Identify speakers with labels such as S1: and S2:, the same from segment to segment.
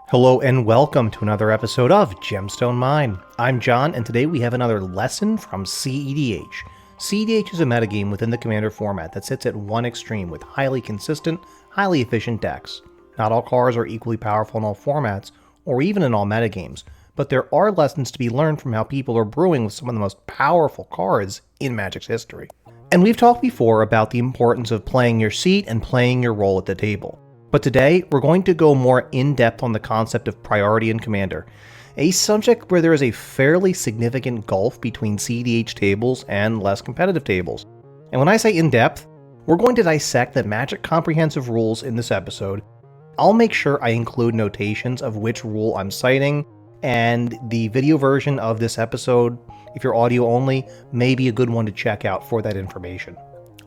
S1: Hello and welcome to another episode of Gemstone Mine. I'm John, and today we have another lesson from cEDH. cEDH is a metagame within the Commander format that sits at one extreme with highly consistent, highly efficient decks. Not all cards are equally powerful in all formats, or even in all metagames, but there are lessons to be learned from how people are brewing with some of the most powerful cards in Magic's history. And we've talked before about the importance of playing your seat and playing your role at the table. But today, we're going to go more in-depth on the concept of priority in Commander, a subject where there is a fairly significant gulf between cEDH tables and less competitive tables. And when I say in-depth, we're going to dissect the Magic comprehensive rules in this episode. I'll make sure I include notations of which rule I'm citing, and the video version of this episode, if you're audio only, may be a good one to check out for that information.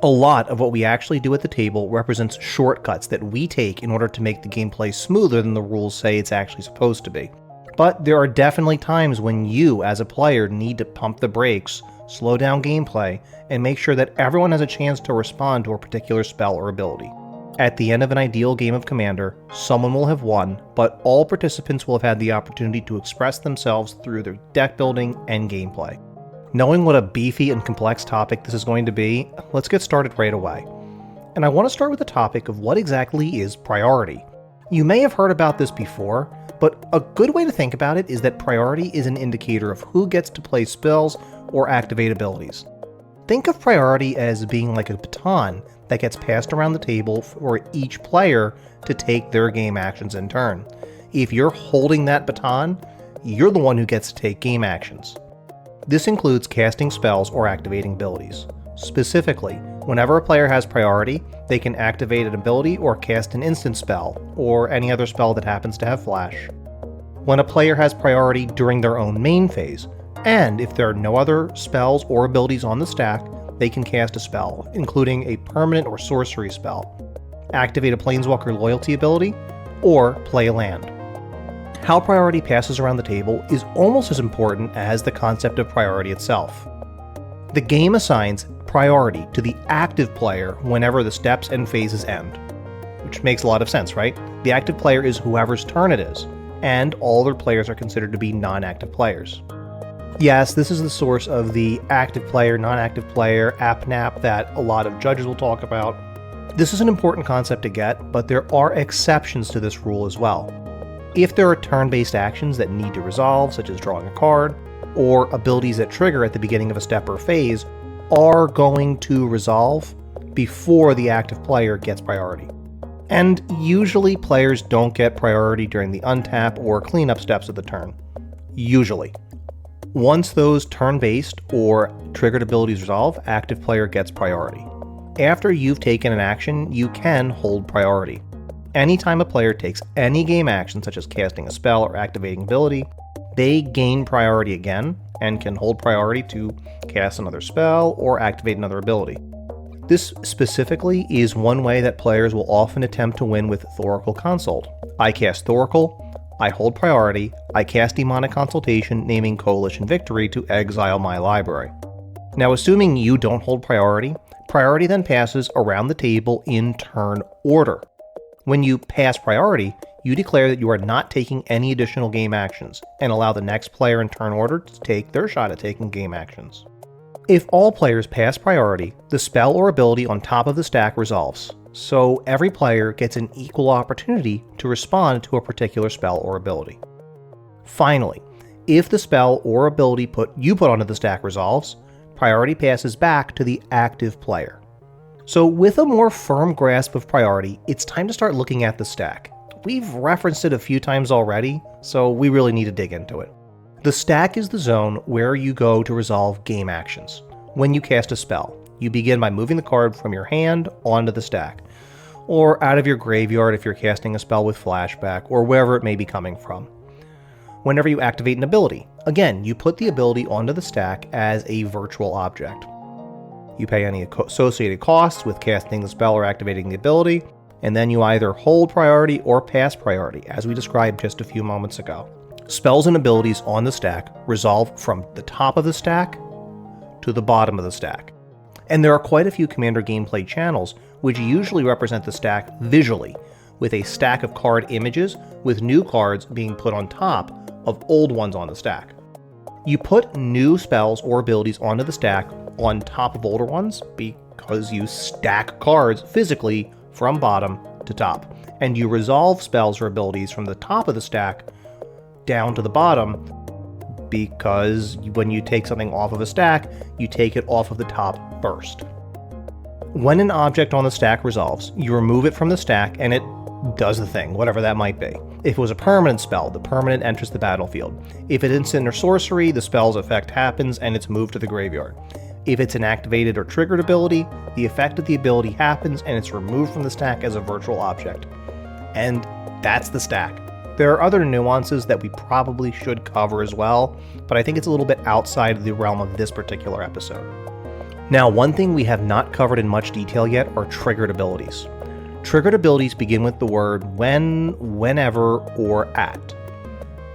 S1: A lot of what we actually do at the table represents shortcuts that we take in order to make the gameplay smoother than the rules say it's actually supposed to be. But there are definitely times when you, as a player, need to pump the brakes, slow down gameplay, and make sure that everyone has a chance to respond to a particular spell or ability. At the end of an ideal game of Commander, someone will have won, but all participants will have had the opportunity to express themselves through their deck building and gameplay. Knowing what a beefy and complex topic this is going to be, let's get started right away. And I want to start with the topic of what exactly is priority. You may have heard about this before, but a good way to think about it is that priority is an indicator of who gets to play spells or activate abilities. Think of priority as being like a baton that gets passed around the table for each player to take their game actions in turn. If you're holding that baton, you're the one who gets to take game actions. This includes casting spells or activating abilities. Specifically, whenever a player has priority, they can activate an ability or cast an instant spell, or any other spell that happens to have flash. When a player has priority during their own main phase, and if there are no other spells or abilities on the stack, they can cast a spell, including a permanent or sorcery spell, activate a Planeswalker loyalty ability, or play a land. How priority passes around the table is almost as important as the concept of priority itself. The game assigns priority to the active player whenever the steps and phases end. Which makes a lot of sense, right? The active player is whoever's turn it is, and all other players are considered to be non-active players. Yes, this is the source of the active player, non-active player, app-nap that a lot of judges will talk about. This is an important concept to get, but there are exceptions to this rule as well. If there are turn-based actions that need to resolve, such as drawing a card, or abilities that trigger at the beginning of a step or phase, are going to resolve before the active player gets priority. And usually players don't get priority during the untap or cleanup steps of the turn. Usually. Once those turn-based or triggered abilities resolve, active player gets priority. After you've taken an action, you can hold priority. Anytime a player takes any game action, such as casting a spell or activating ability, they gain priority again and can hold priority to cast another spell or activate another ability. This specifically is one way that players will often attempt to win with Thoracle Consult. I cast Thoracle, I hold priority, I cast Demonic Consultation, naming Coalition Victory to exile my library. Now, assuming you don't hold priority, priority then passes around the table in turn order. When you pass priority, you declare that you are not taking any additional game actions, and allow the next player in turn order to take their shot at taking game actions. If all players pass priority, the spell or ability on top of the stack resolves, so every player gets an equal opportunity to respond to a particular spell or ability. Finally, if the spell or ability you put onto the stack resolves, priority passes back to the active player. So with a more firm grasp of priority, it's time to start looking at the stack. We've referenced it a few times already, so we really need to dig into it. The stack is the zone where you go to resolve game actions. When you cast a spell, you begin by moving the card from your hand onto the stack, or out of your graveyard if you're casting a spell with flashback, or wherever it may be coming from. Whenever you activate an ability, again, you put the ability onto the stack as a virtual object. You pay any associated costs with casting the spell or activating the ability, and then you either hold priority or pass priority, as we described just a few moments ago. Spells and abilities on the stack resolve from the top of the stack to the bottom of the stack. And there are quite a few Commander gameplay channels which usually represent the stack visually, with a stack of card images, with new cards being put on top of old ones on the stack. You put new spells or abilities onto the stack on top of older ones because you stack cards physically from bottom to top, and you resolve spells or abilities from the top of the stack down to the bottom because when you take something off of a stack, you take it off of the top first. When an object on the stack resolves, you remove it from the stack and it does the thing, whatever that might be. If it was a permanent spell, the permanent enters the battlefield. If it's instant or sorcery, the spell's effect happens and it's moved to the graveyard. If it's an activated or triggered ability, the effect of the ability happens and it's removed from the stack as a virtual object. And that's the stack. There are other nuances that we probably should cover as well, but I think it's a little bit outside of the realm of this particular episode. Now, one thing we have not covered in much detail yet are triggered abilities. Triggered abilities begin with the word when, whenever, or at.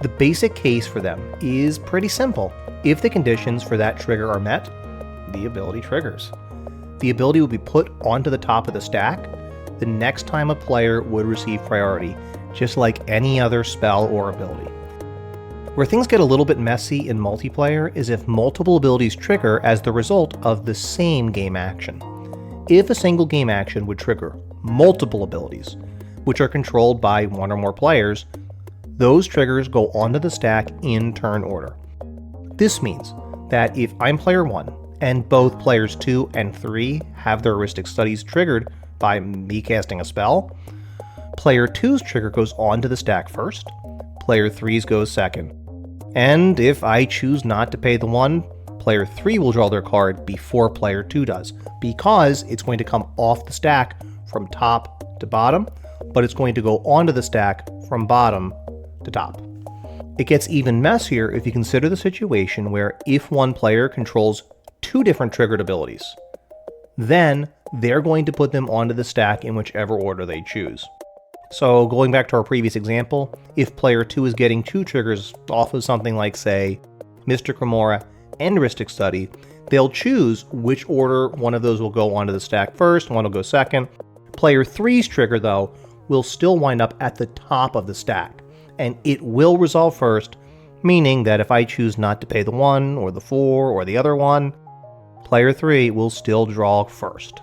S1: The basic case for them is pretty simple. If the conditions for that trigger are met, the ability triggers. The ability will be put onto the top of the stack the next time a player would receive priority, just like any other spell or ability. Where things get a little bit messy in multiplayer is if multiple abilities trigger as the result of the same game action. If a single game action would trigger multiple abilities, which are controlled by one or more players, those triggers go onto the stack in turn order. This means that if I'm player 1 and both players 2 and 3 have their heuristic studies triggered by me casting a spell, player 2's trigger goes onto the stack first, player 3's goes second. And if I choose not to pay the 1, player 3 will draw their card before player 2 does, because it's going to come off the stack from top to bottom, but it's going to go onto the stack from bottom to top. It gets even messier if you consider the situation where if one player controls 2 different triggered abilities, then they're going to put them onto the stack in whichever order they choose. So going back to our previous example, if player 2 is getting 2 triggers off of something like, say, Mystic Remora and Heuristic Study, they'll choose which order one of those will go onto the stack first, one will go second. Player 3's trigger, though, will still wind up at the top of the stack, and it will resolve first, meaning that if I choose not to pay the 1 or the 4 or the other one, player 3 will still draw first.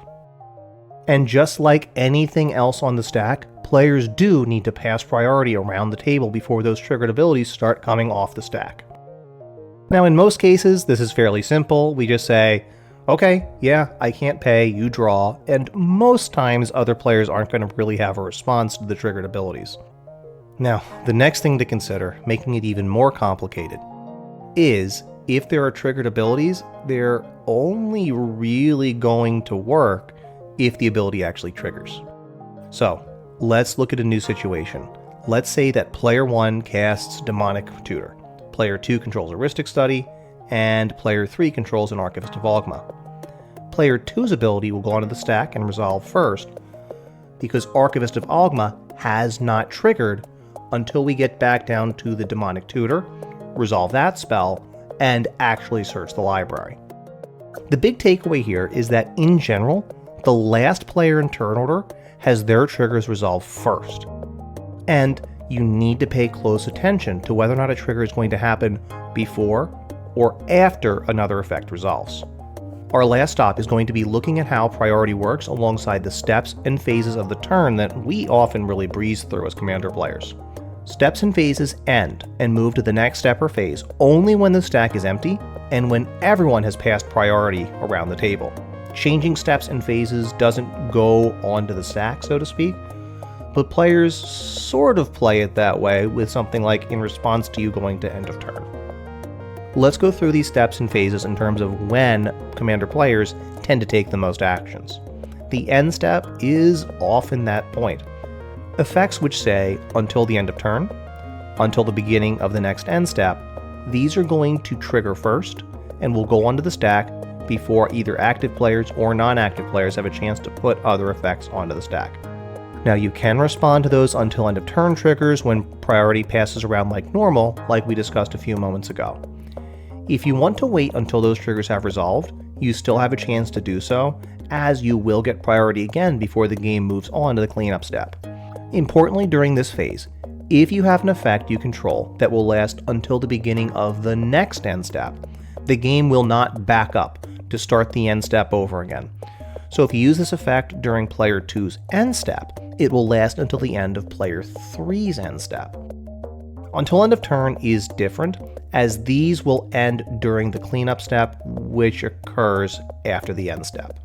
S1: And just like anything else on the stack, players do need to pass priority around the table before those triggered abilities start coming off the stack. Now, in most cases, this is fairly simple. We just say, okay, yeah, I can't pay, you draw, and most times other players aren't going to really have a response to the triggered abilities. Now, the next thing to consider, making it even more complicated, is if there are triggered abilities, they're only really going to work if the ability actually triggers. So, let's look at a new situation. Let's say that player 1 casts Demonic Tutor, player 2 controls a Heuristic Study, and player 3 controls an Archivist of Ogma. Player 2's ability will go onto the stack and resolve first, because Archivist of Ogma has not triggered until we get back down to the Demonic Tutor, resolve that spell, and actually search the library. The big takeaway here is that in general, the last player in turn order has their triggers resolved first. And you need to pay close attention to whether or not a trigger is going to happen before or after another effect resolves. Our last stop is going to be looking at how priority works alongside the steps and phases of the turn that we often really breeze through as Commander players. Steps and phases end and move to the next step or phase only when the stack is empty and when everyone has passed priority around the table. Changing steps and phases doesn't go onto the stack, so to speak, but players sort of play it that way with something like in response to you going to end of turn. Let's go through these steps and phases in terms of when Commander players tend to take the most actions. The end step is often that point. Effects which say until the end of turn, until the beginning of the next end step, these are going to trigger first and will go onto the stack before either active players or non-active players have a chance to put other effects onto the stack. Now, you can respond to those until end of turn triggers when priority passes around like normal, like we discussed a few moments ago. If you want to wait until those triggers have resolved, you still have a chance to do so, as you will get priority again before the game moves on to the cleanup step. Importantly, during this phase, if you have an effect you control that will last until the beginning of the next end step, the game will not back up to start the end step over again. So if you use this effect during player 2's end step, it will last until the end of player 3's end step. Until end of turn is different, as these will end during the cleanup step, which occurs after the end step.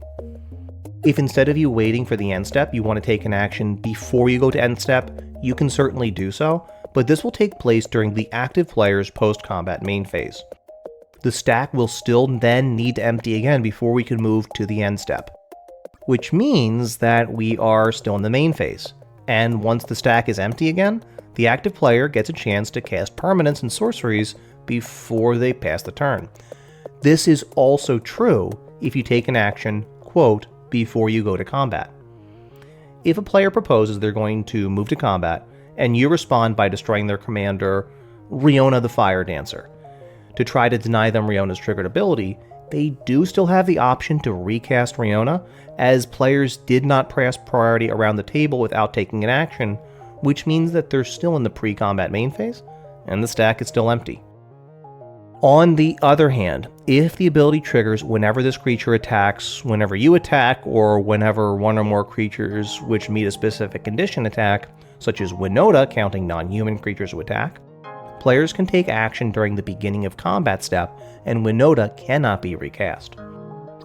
S1: If instead of you waiting for the end step, you want to take an action before you go to end step, you can certainly do so, but this will take place during the active player's post-combat main phase. The stack will still then need to empty again before we can move to the end step, which means that we are still in the main phase, and once the stack is empty again, the active player gets a chance to cast permanents and sorceries before they pass the turn. This is also true if you take an action, quote, before you go to combat. If a player proposes they're going to move to combat, and you respond by destroying their commander, Riona the Fire Dancer, to try to deny them Riona's triggered ability, they do still have the option to recast Riona, as players did not pass priority around the table without taking an action, which means that they're still in the pre-combat main phase, and the stack is still empty. On the other hand, if the ability triggers whenever this creature attacks, whenever you attack, or whenever one or more creatures which meet a specific condition attack, such as Winota counting non-human creatures who attack, players can take action during the beginning of combat step, and Winota cannot be recast.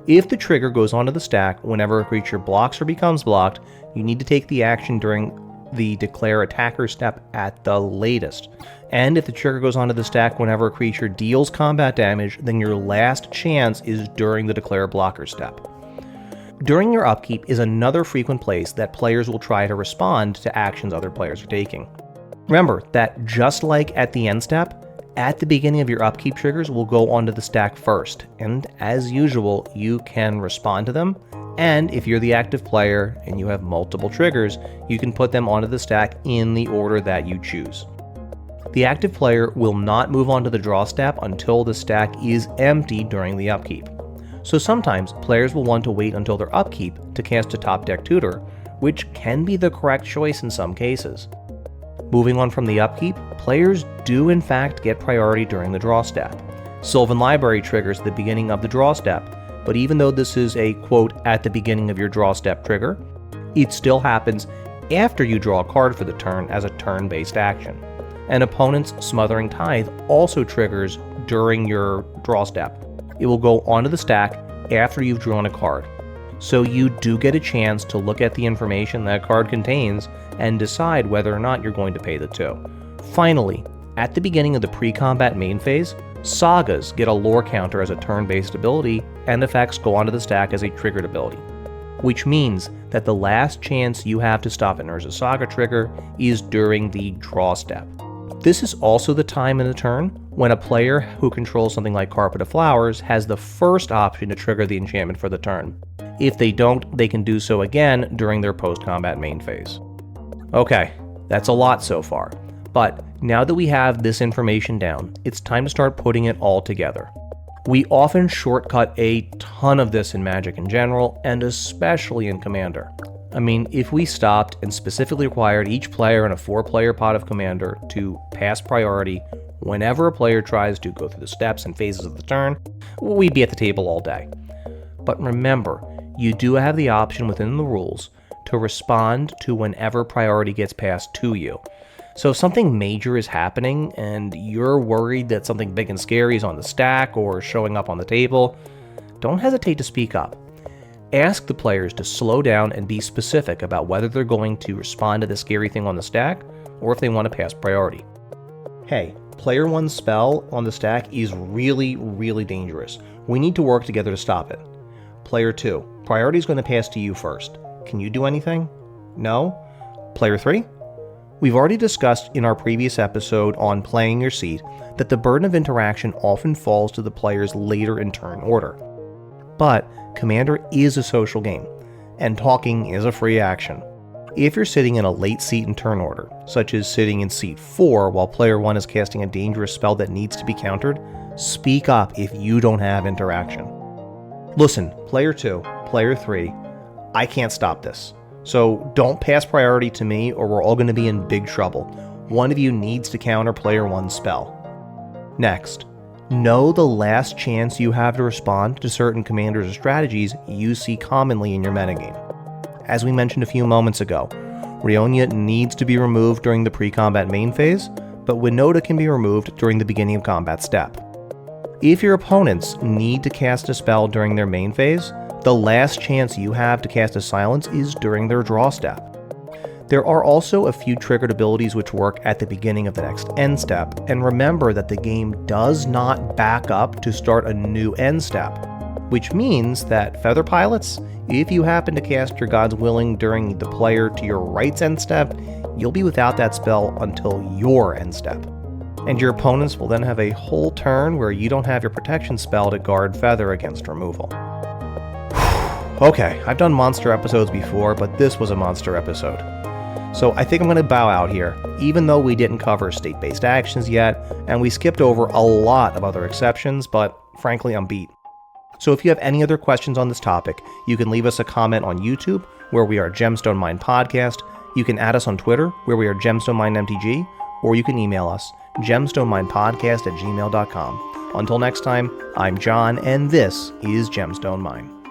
S1: If the trigger goes onto the stack whenever a creature blocks or becomes blocked, you need to take the action during the declare attacker step at the latest. And if the trigger goes onto the stack whenever a creature deals combat damage, then your last chance is during the declare blocker step. During your upkeep is another frequent place that players will try to respond to actions other players are taking. Remember that just like at the end step, at the beginning of your upkeep triggers will go onto the stack first, and as usual, you can respond to them, and if you're the active player and you have multiple triggers, you can put them onto the stack in the order that you choose. The active player will not move on to the draw step until the stack is empty during the upkeep. So sometimes players will want to wait until their upkeep to cast a top deck tutor, which can be the correct choice in some cases. Moving on from the upkeep, players do in fact get priority during the draw step. Sylvan Library triggers at the beginning of the draw step, but even though this is a quote at the beginning of your draw step trigger, it still happens after you draw a card for the turn as a turn-based action. An opponent's Smothering Tithe also triggers during your draw step. It will go onto the stack after you've drawn a card. So you do get a chance to look at the information that card contains and decide whether or not you're going to pay the 2. Finally, at the beginning of the pre-combat main phase, Sagas get a lore counter as a turn-based ability, and effects go onto the stack as a triggered ability, which means that the last chance you have to stop an Urza Saga trigger is during the draw step. This is also the time in the turn when a player who controls something like Carpet of Flowers has the first option to trigger the enchantment for the turn. If they don't, they can do so again during their post-combat main phase. Okay, that's a lot so far, but now that we have this information down, it's time to start putting it all together. We often shortcut a ton of this in Magic in general, and especially in Commander. I mean, if we stopped and specifically required each player in a 4-player pot of Commander to pass priority whenever a player tries to go through the steps and phases of the turn, we'd be at the table all day. But remember, you do have the option within the rules to respond to whenever priority gets passed to you. So if something major is happening and you're worried that something big and scary is on the stack or showing up on the table, don't hesitate to speak up. Ask the players to slow down and be specific about whether they're going to respond to the scary thing on the stack or if they want to pass priority. Hey, player 1's spell on the stack is really, really dangerous. We need to work together to stop it. Player 2, priority is going to pass to you first. Can you do anything? No? Player 3? We've already discussed in our previous episode on playing your seat that the burden of interaction often falls to the players later in turn order. But Commander is a social game, and talking is a free action. If you're sitting in a late seat in turn order, such as sitting in seat 4 while player 1 is casting a dangerous spell that needs to be countered, speak up if you don't have interaction. Listen, player 2, player 3, I can't stop this. So don't pass priority to me or we're all going to be in big trouble. One of you needs to counter player 1's spell. Next, know the last chance you have to respond to certain commanders or strategies you see commonly in your metagame. As we mentioned a few moments ago, Rionia needs to be removed during the pre-combat main phase, but Winota can be removed during the beginning of combat step. If your opponents need to cast a spell during their main phase, the last chance you have to cast a silence is during their draw step. There are also a few triggered abilities which work at the beginning of the next end step, and remember that the game does not back up to start a new end step, which means that Feather Pilots, if you happen to cast your God's Willing during the player to your right's end step, you'll be without that spell until your end step. And your opponents will then have a whole turn where you don't have your protection spell to guard Feather against removal. Okay, I've done monster episodes before, but this was a monster episode. So I think I'm going to bow out here, even though we didn't cover state-based actions yet, and we skipped over a lot of other exceptions, but frankly I'm beat. So if you have any other questions on this topic, you can leave us a comment on YouTube, where we are Gemstone Mine Podcast, you can add us on Twitter, where we are Gemstone Mine MTG, or you can email us, gemstoneminepodcast@gmail.com. Until next time, I'm John, and this is Gemstone Mine.